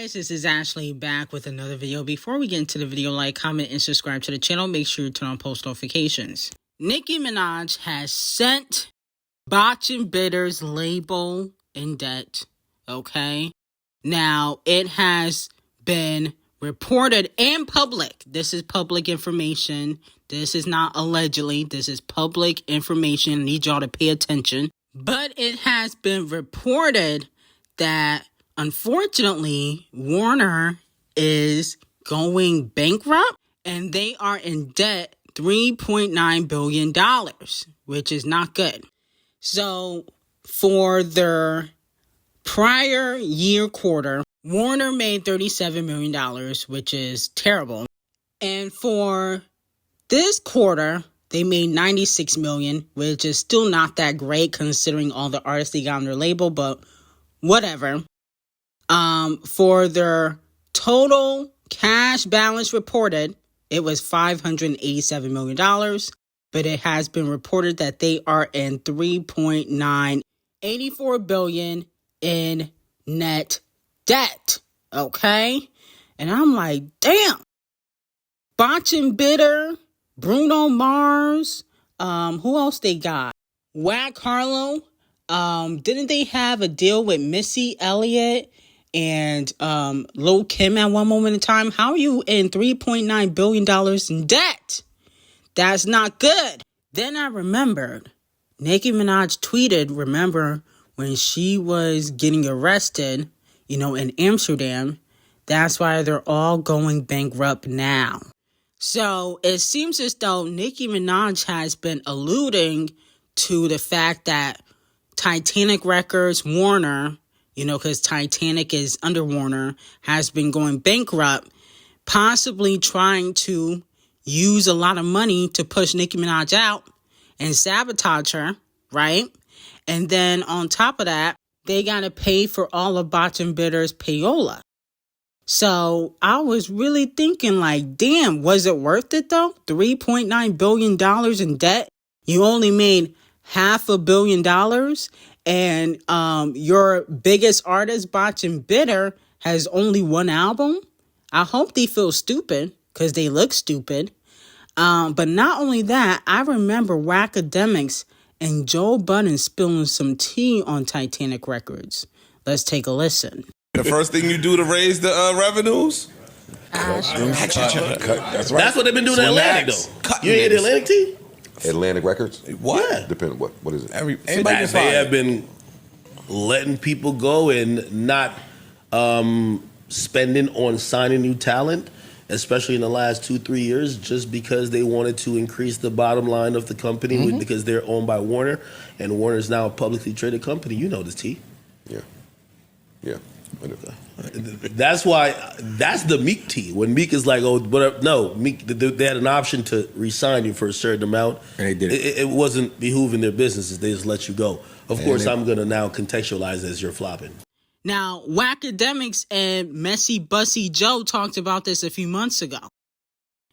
guys, this is Ashley back with another video. Before we get into the video, like, comment, and subscribe to the channel. Make sure you turn on post notifications. Nicki Minaj has sent Botchin' Bitter's label in debt, okay? Now, it has been reported in public. This is public information. This is not allegedly. This is public information. I need y'all to pay attention. But it has been reported that, unfortunately, Warner is going bankrupt and they are in debt $3.9 billion, which is not good. So for their prior year quarter, Warner made $37 million, which is terrible. And for this quarter, they made $96 million, which is still not that great considering all the artists they got on their label, but whatever. For their total cash balance reported, it was $587 million, but it has been reported that they are in $3.984 billion in net debt. Okay? And I'm like, damn. Botchin' Bitter, Bruno Mars, who else they got? Wack Harlow. Didn't they have a deal with Missy Elliott and Lil Kim at one moment in time? How are you in $3.9 billion in debt? That's not good. Then I remembered, Nicki Minaj tweeted, remember when she was getting arrested, in Amsterdam? That's why they're all going bankrupt now. So it seems as though Nicki Minaj has been alluding to the fact that Titanic Records, Warner, because Titanic is under Warner, has been going bankrupt, possibly trying to use a lot of money to push Nicki Minaj out and sabotage her, right? And then on top of that, they got to pay for all of Botchin' Bitter's payola. So I was really thinking like, damn, was it worth it though? $3.9 billion in debt. You only made $500 million. And your biggest artist, Botchin' Bitter, has only one album. I hope they feel stupid because they look stupid. But not only that, I remember Wackademics and Joe Budden spilling some tea on Titanic Records. Let's take a listen. The first thing you do to raise the revenues? That's right. That's what they've been doing in Atlantic, though. You ain't the Atlantic team? Atlantic Records? What? Yeah. Depending what is it? Everybody they have been letting people go and not spending on signing new talent, especially in the last 2-3 years, just because they wanted to increase the bottom line of the company because they're owned by Warner, and Warner is now a publicly traded company. You know this, T. Yeah. That's why, that's the Meek T. When Meek is like, oh, whatever. No, Meek, they had an option to re-sign you for a certain amount. And they did it. It wasn't behooving their businesses. They just let you go. Of course, I'm going to now contextualize as you're flopping. Now, Wackademics and Messy Bussy Joe talked about this a few months ago.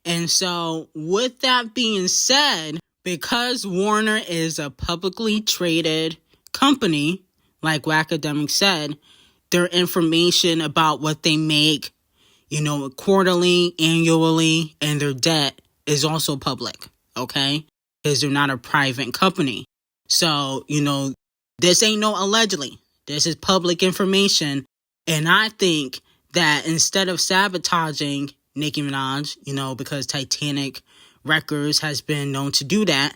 And so, with that being said, because Warner is a publicly traded company, like Wackademics said, their information about what they make, quarterly, annually, and their debt is also public, okay? Because they're not a private company. So, this ain't no allegedly. This is public information. And I think that instead of sabotaging Nicki Minaj, because Titanic Records has been known to do that,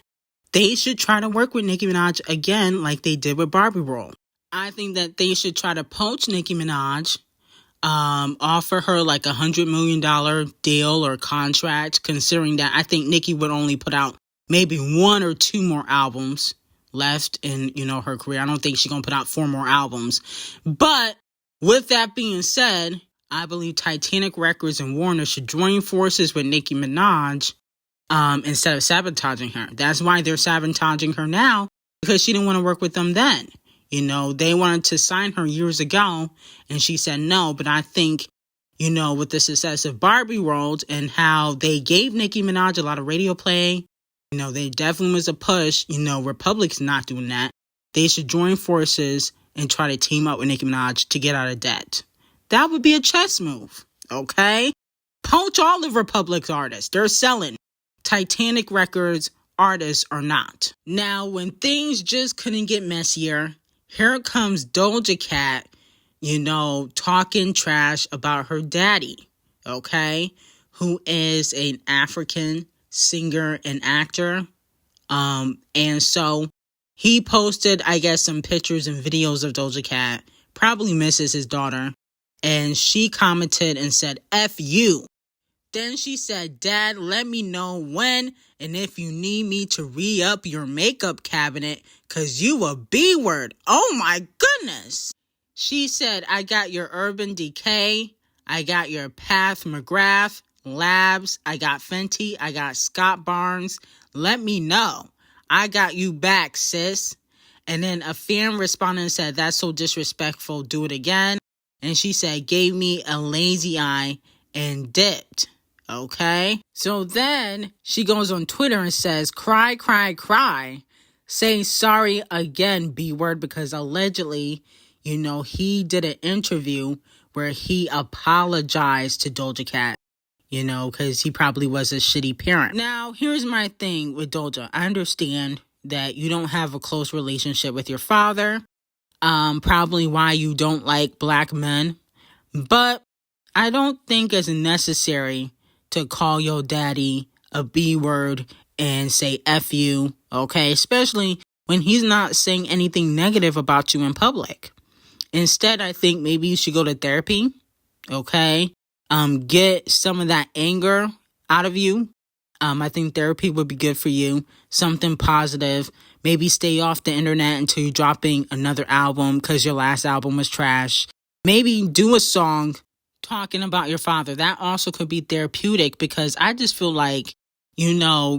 they should try to work with Nicki Minaj again like they did with Barbie World. I think that they should try to poach Nicki Minaj, offer her like $100 million deal or contract, considering that I think Nicki would only put out maybe 1 or 2 more albums left in, her career. I don't think she's going to put out 4 more albums. But with that being said, I believe Titanic Records and Warner should join forces with Nicki Minaj instead of sabotaging her. That's why they're sabotaging her now, because she didn't want to work with them then. They wanted to sign her years ago, and she said no. But I think, with the success of Barbie World and how they gave Nicki Minaj a lot of radio play, they definitely was a push. Republic's not doing that. They should join forces and try to team up with Nicki Minaj to get out of debt. That would be a chess move, okay? Poach all of Republic's artists. They're selling. Titanic Records artists are not. Now, when things just couldn't get messier, here comes Doja Cat, talking trash about her daddy, okay? Who is an African singer and actor. And so he posted, I guess, some pictures and videos of Doja Cat, probably misses his daughter. And she commented and said, F you. Then she said, Dad, let me know when and if you need me to re-up your makeup cabinet, cause you a B-word. Oh my goodness. She said, I got your Urban Decay. I got your Path McGrath, Labs. I got Fenty. I got Scott Barnes. Let me know. I got you back, sis. And then a fan responded and said, that's so disrespectful. Do it again. And she said, gave me a lazy eye and dipped. Okay. So then she goes on Twitter and says, cry, cry, cry. Say sorry again, B-word, because allegedly, he did an interview where he apologized to Doja Cat, because he probably was a shitty parent. Now, here's my thing with Doja. I understand that you don't have a close relationship with your father. Probably why you don't like black men. But I don't think it's necessary to call your daddy a B-word and say F you, okay? Especially when he's not saying anything negative about you in public. Instead, I think maybe you should go to therapy, okay? Get some of that anger out of you. I think therapy would be good for you. Something positive. Maybe stay off the internet until you're dropping another album because your last album was trash. Maybe do a song talking about your father. That also could be therapeutic because I just feel like,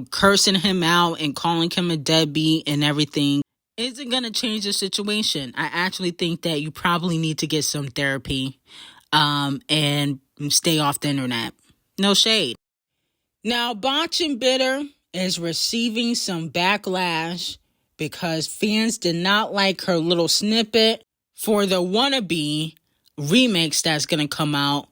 cursing him out and calling him a deadbeat and everything isn't going to change the situation. I actually think that you probably need to get some therapy and stay off the internet. No shade. Now, Botch and Bitter is receiving some backlash because fans did not like her little snippet for the Wannabe remix that's going to come out,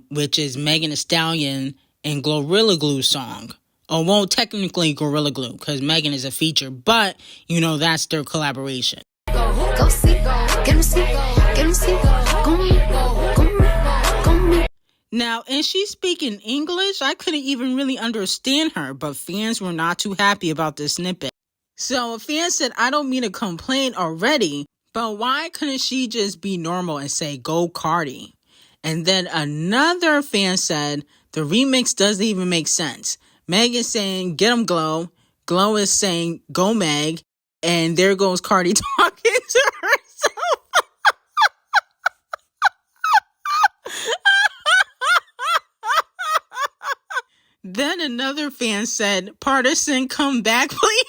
which is Megan Thee Stallion and Gorilla Glue song. Oh, well, technically Gorilla Glue because Megan is a feature, but, that's their collaboration. Go see, get him see, get him see, go me. Now, and she's speaking English. I couldn't even really understand her, but fans were not too happy about this snippet. So a fan said, I don't mean to complain already, but why couldn't she just be normal and say, go Cardi? And then another fan said, the remix doesn't even make sense. Meg is saying, get 'em Glow. Glow is saying, go Meg. And there goes Cardi talking to herself. Then another fan said, Partisan, come back, please.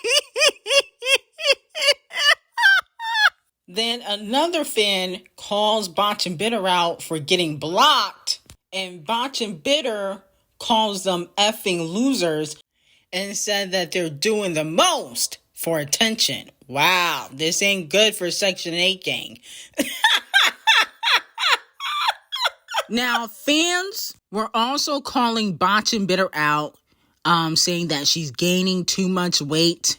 Then another fan calls Botch and Bitter out for getting blocked. And Botch and Bitter calls them effing losers and said that they're doing the most for attention. Wow, this ain't good for Section 8 gang. Now, fans were also calling Botch and Bitter out, saying that she's gaining too much weight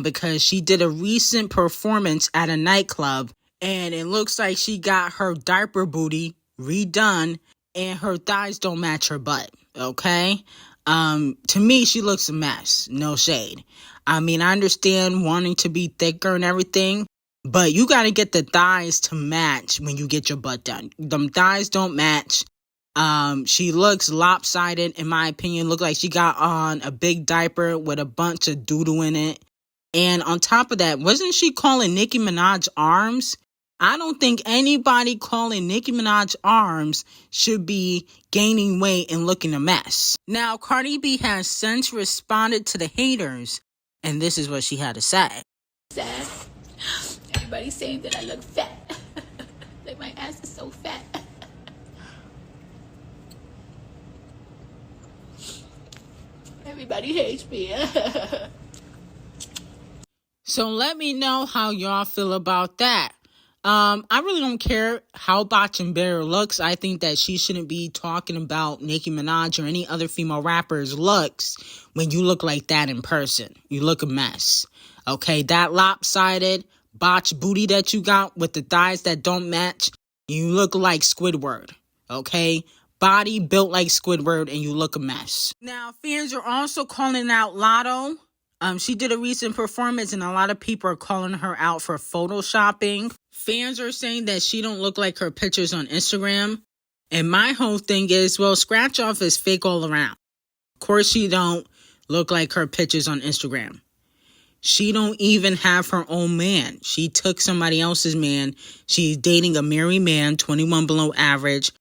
because she did a recent performance at a nightclub and it looks like she got her diaper booty redone and her thighs don't match her butt, okay? To me, she looks a mess, no shade. I mean, I understand wanting to be thicker and everything, but you got to get the thighs to match when you get your butt done. Them thighs don't match. She looks lopsided, in my opinion. Look like she got on a big diaper with a bunch of doo-doo in it. And on top of that, wasn't she calling Nicki Minaj arms? I don't think anybody calling Nicki Minaj arms should be gaining weight and looking a mess. Now, Cardi B has since responded to the haters, and this is what she had to say. Sad. Everybody's saying that I look fat. Like my ass is so fat. Everybody hates me. So let me know how y'all feel about that. I really don't care how Botchin' Bitter looks. I think that she shouldn't be talking about Nicki Minaj or any other female rapper's looks when you look like that in person. You look a mess. Okay, that lopsided botched booty that you got with the thighs that don't match, you look like Squidward. Okay, body built like Squidward and you look a mess. Now, fans are also calling out LATT0. She did a recent performance and a lot of people are calling her out for photoshopping. Fans are saying that she don't look like her pictures on Instagram. And my whole thing is, well, scratch off is fake all around. Of course she don't look like her pictures on Instagram. She don't even have her own man. She took somebody else's man. She's dating a married man, 21 below average.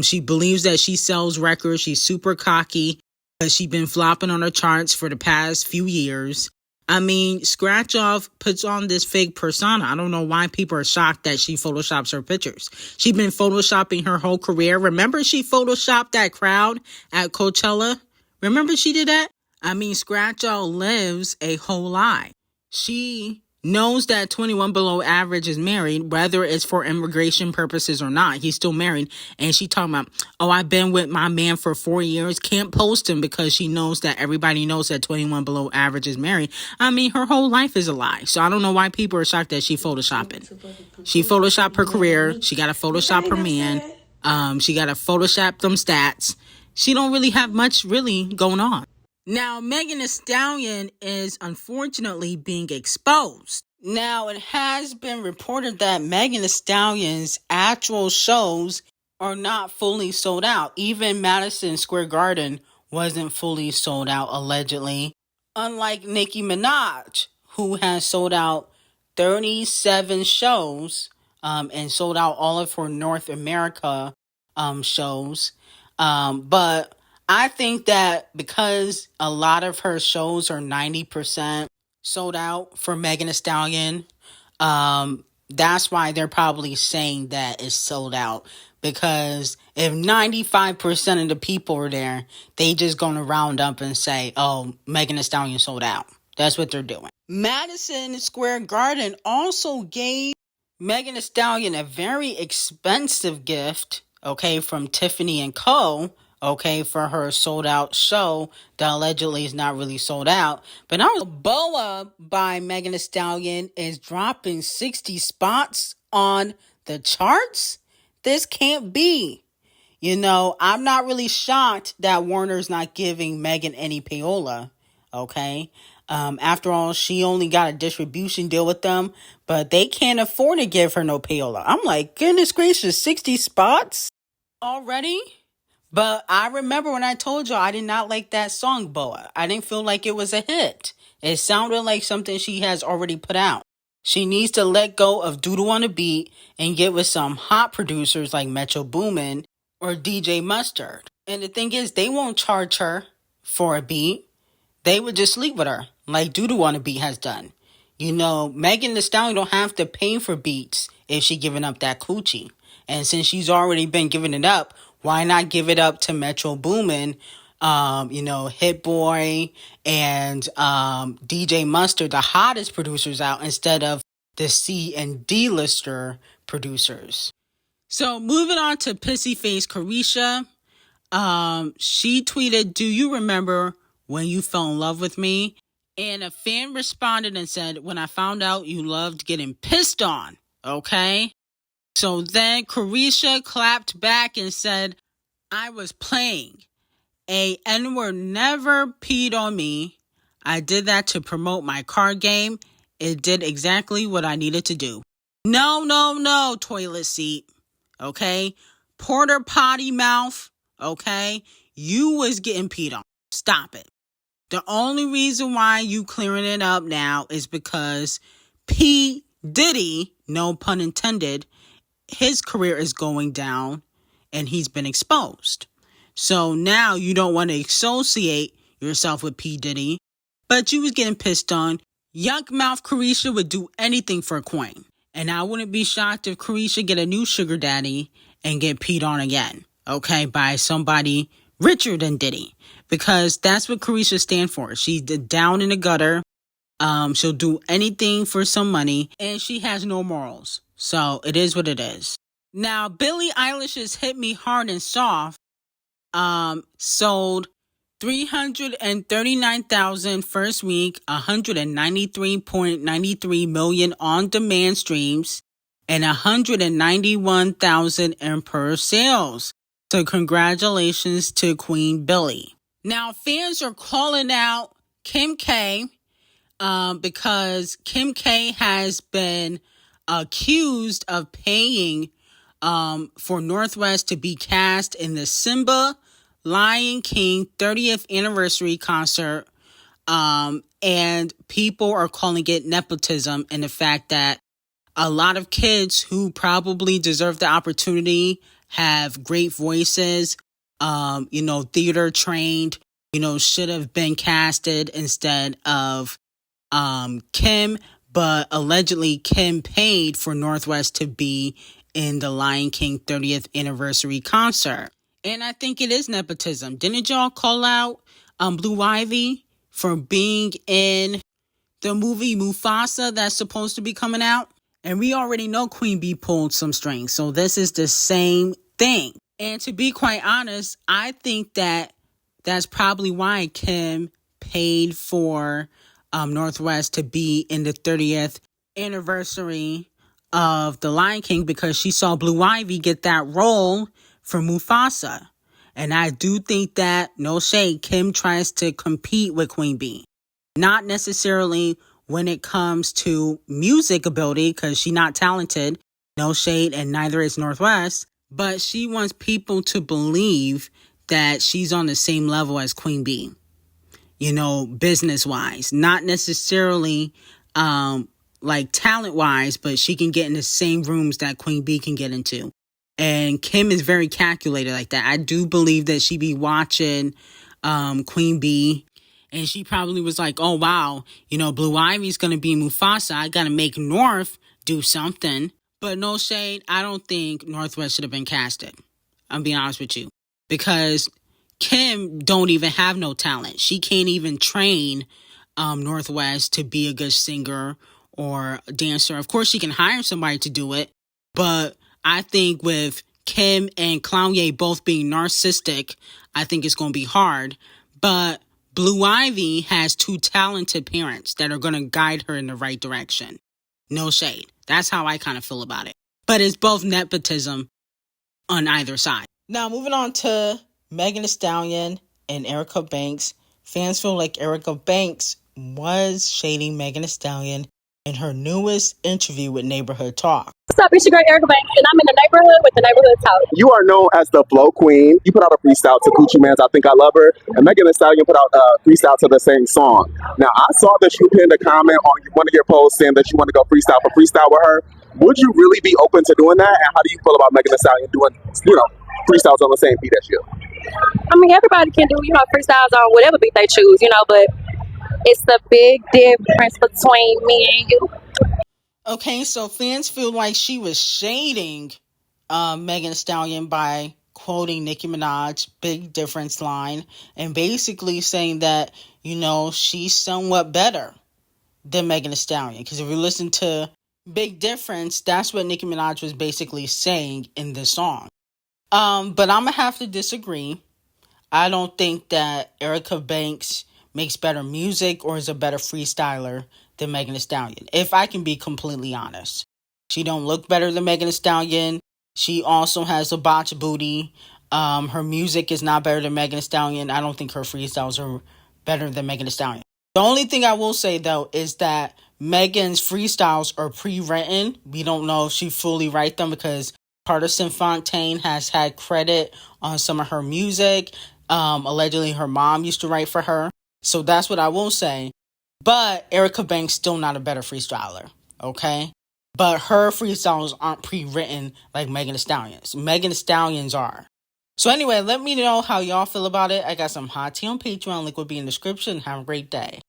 She believes that she sells records. She's super cocky. But she's been flopping on her charts for the past few years. I mean, Scratch Off puts on this fake persona. I don't know why people are shocked that she photoshops her pictures. She's been photoshopping her whole career. Remember she photoshopped that crowd at Coachella? Remember she did that? I mean, Scratch Off lives a whole lie. She knows that 21 below average is married, whether it's for immigration purposes or not. He's still married. And she talking about, oh, I've been with my man for 4 years. Can't post him because she knows that everybody knows that 21 below average is married. I mean, her whole life is a lie. So I don't know why people are shocked that she photoshopping. She photoshopped her career. She got to photoshop her man. She got to photoshop them stats. She don't really have much really going on. Now, Megan Thee Stallion is unfortunately being exposed. Now, it has been reported that Megan Thee Stallion's actual shows are not fully sold out. Even Madison Square Garden wasn't fully sold out, allegedly. Unlike Nicki Minaj, who has sold out 37 shows and sold out all of her North America shows. But I think that because a lot of her shows are 90% sold out for Megan Thee Stallion, that's why they're probably saying that it's sold out. Because if 95% of the people are there, they just gonna round up and say, oh, Megan Thee Stallion sold out. That's what they're doing. Madison Square Garden also gave Megan Thee Stallion a very expensive gift, okay, from Tiffany & Co., okay, for her sold out show that allegedly is not really sold out. But now BoA by Megan Thee Stallion is dropping 60 spots on the charts. This can't be. You know, I'm not really shocked that Warner's not giving Megan any payola, okay? After all, she only got a distribution deal with them, but they can't afford to give her no payola. I'm like, goodness gracious, 60 spots already? But I remember when I told y'all I did not like that song, BoA. I didn't feel like it was a hit. It sounded like something she has already put out. She needs to let go of doodle on a beat and get with some hot producers like Metro Boomin or DJ Mustard. And the thing is, they won't charge her for a beat. They would just sleep with her like doodle on a beat has done. You know, Megan Thee Stallion don't have to pay for beats if she giving up that coochie. And since she's already been giving it up, why not give it up to Metro Boomin, Hit Boy and DJ Mustard, the hottest producers out, instead of the C and D lister producers. So moving on to Pissy Face Carisha. She tweeted, do you remember when you fell in love with me? And a fan responded and said, when I found out you loved getting pissed on, okay? So then Carisha clapped back and said, I was playing. A N-word never peed on me. I did that to promote my card game. It did exactly what I needed to do. No, toilet seat. Okay? Porter potty mouth. Okay? You was getting peed on. Stop it. The only reason why you clearing it up now is because P. Diddy, no pun intended, his career is going down and he's been exposed. So now you don't want to associate yourself with P. Diddy, but you was getting pissed on. Yuck mouth Carisha would do anything for a coin. And I wouldn't be shocked if Carisha get a new sugar daddy and get peed on again, okay, by somebody richer than Diddy. Because that's what Carisha stands for. She's down in the gutter. She'll do anything for some money, and she has no morals. So it is what it is. Now, Billie Eilish's Hit Me Hard and Soft sold 339,000 first week, 193.93 million on-demand streams, and 191,000 in-per sales. So congratulations to Queen Billie. Now, fans are calling out Kim K because Kim K has been accused of paying for North West to be cast in the Simba Lion King 30th anniversary concert. And people are calling it nepotism, and the fact that a lot of kids who probably deserve the opportunity have great voices, theater trained, should have been casted instead of Kim, but allegedly Kim paid for North West to be in the Lion King 30th anniversary concert. And I think it is nepotism. Didn't y'all call out Blue Ivy for being in the movie Mufasa that's supposed to be coming out? And we already know Queen Bee pulled some strings, so this is the same thing. And to be quite honest, I think that that's probably why Kim paid for North West to be in the 30th anniversary of The Lion King, because she saw Blue Ivy get that role for Mufasa. And I do think that, no shade, Kim tries to compete with Queen Bee. Not necessarily when it comes to music ability, because she's not talented, no shade, and neither is North West. But she wants people to believe that she's on the same level as Queen Bee, business-wise. Not necessarily like talent-wise, but she can get in the same rooms that Queen Bee can get into. And Kim is very calculated like that. I do believe that she be watching Queen Bee, and she probably was like, oh, wow, Blue Ivy's going to be Mufasa. I got to make North do something. But no shade, I don't think Northwest should have been casted. I'm being honest with you. Because Kim don't even have no talent. She can't even train Northwest to be a good singer or dancer. Of course, she can hire somebody to do it. But I think with Kim and Kanye both being narcissistic, I think it's going to be hard. But Blue Ivy has two talented parents that are going to guide her in the right direction. No shade. That's how I kind of feel about it. But it's both nepotism on either side. Now, moving on to Megan Thee Stallion and Erica Banks. Fans feel like Erica Banks was shading Megan Thee Stallion in her newest interview with Neighborhood Talk. What's up, it's your girl Erica Banks, and I'm in the neighborhood with the Neighborhood Talk. You are known as the Flow Queen. You put out a freestyle to Ckiminaj, I Think I Love Her, and Megan Thee Stallion put out a freestyle to the same song. Now, I saw that you pinned a comment on one of your posts saying that you want to go freestyle with her. Would you really be open to doing that? And how do you feel about Megan Thee Stallion doing, freestyles on the same beat as you? I mean, everybody can do, freestyles on whatever beat they choose, but it's the big difference between me and you. Okay, so fans feel like she was shading Megan Thee Stallion by quoting Nicki Minaj, Big Difference line, and basically saying that, she's somewhat better than Megan Thee Stallion. Because if you listen to Big Difference, that's what Nicki Minaj was basically saying in the song. But I'm going to have to disagree. I don't think that Erica Banks makes better music or is a better freestyler than Megan Thee Stallion, if I can be completely honest. She don't look better than Megan Thee Stallion. She also has a botch booty. Her music is not better than Megan Thee Stallion. I don't think her freestyles are better than Megan Thee Stallion. The only thing I will say, though, is that Megan's freestyles are pre-written. We don't know if she fully write them because Partisan Fontaine has had credit on some of her music. Allegedly, her mom used to write for her. So that's what I will say. But Erica Banks still not a better freestyler, okay? But her freestyles aren't pre-written like Megan Thee Stallion's. Megan Thee Stallion's are. So anyway, let me know how y'all feel about it. I got some hot tea on Patreon. Link will be in the description. Have a great day.